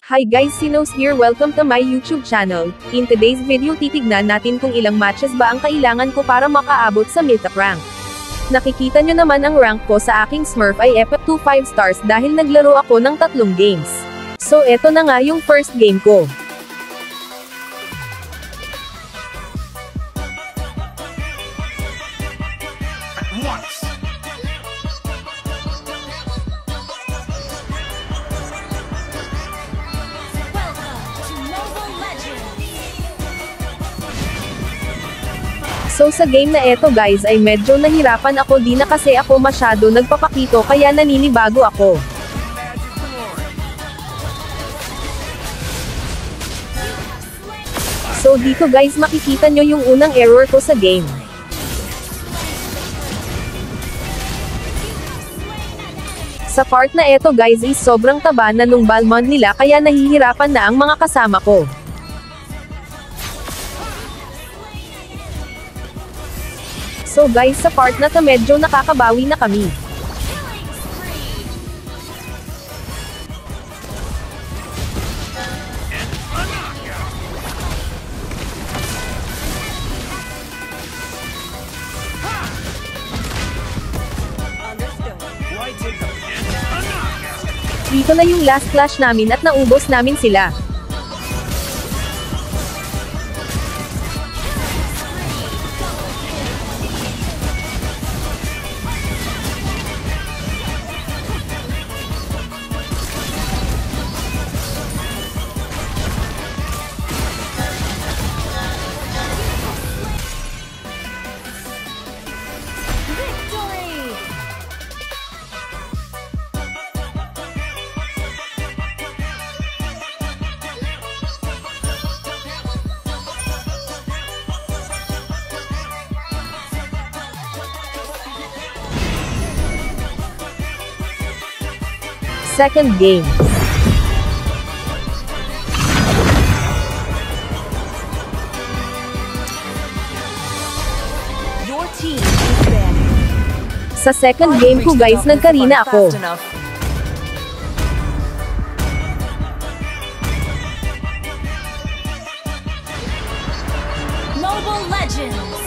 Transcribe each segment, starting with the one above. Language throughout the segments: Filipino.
Hi guys, Sinos here, welcome to my YouTube channel. In today's video titignan natin kung ilang matches ba ang kailangan ko para makaabot sa Mythic rank. Nakikita nyo naman ang rank ko sa aking Smurf ay epic 2 5 stars dahil naglaro ako ng 3 games. So eto na nga yung first game ko. So sa game na eto guys ay medyo nahirapan ako, di na kasi ako masyado nagpapakito kaya naninibago ako. So dito guys makikita nyo yung unang error ko sa game. Sa part na eto guys is sobrang taba na nung Balmond nila kaya nahihirapan na ang mga kasama ko. So guys sa part na to medyo nakakabawi na kami. Dito na yung last clash namin at naubos namin sila. Second game. Your team is banned. Sa second game ko guys nagkarina ako. Mobile Legends.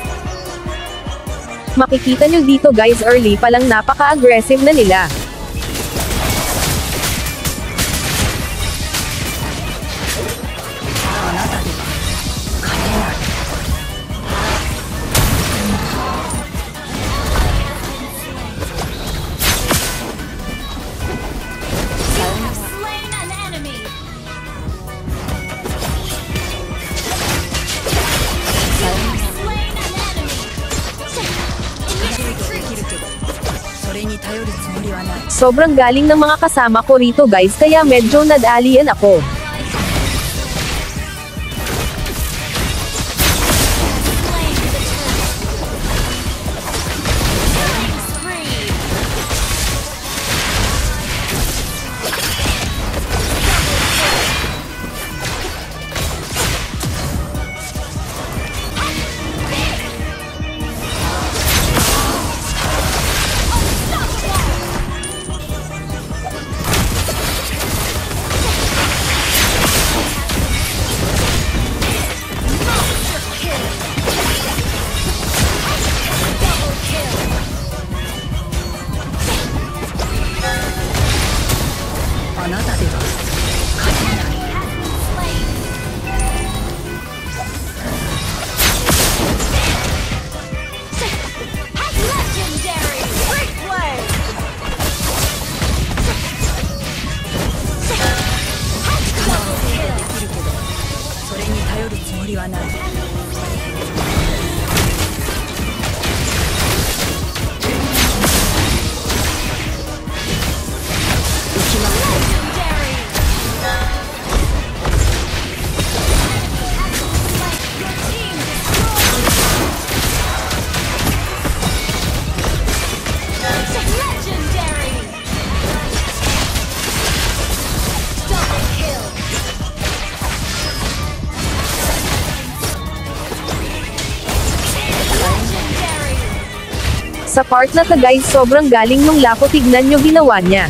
Makikita nyo dito guys early pa lang napaka-aggressive na nila. Sobrang galing ng mga kasama ko rito guys kaya medyo nadalian ako. Sa part na to guys sobrang galing nung Lapo, tignan nyo ginawa niya.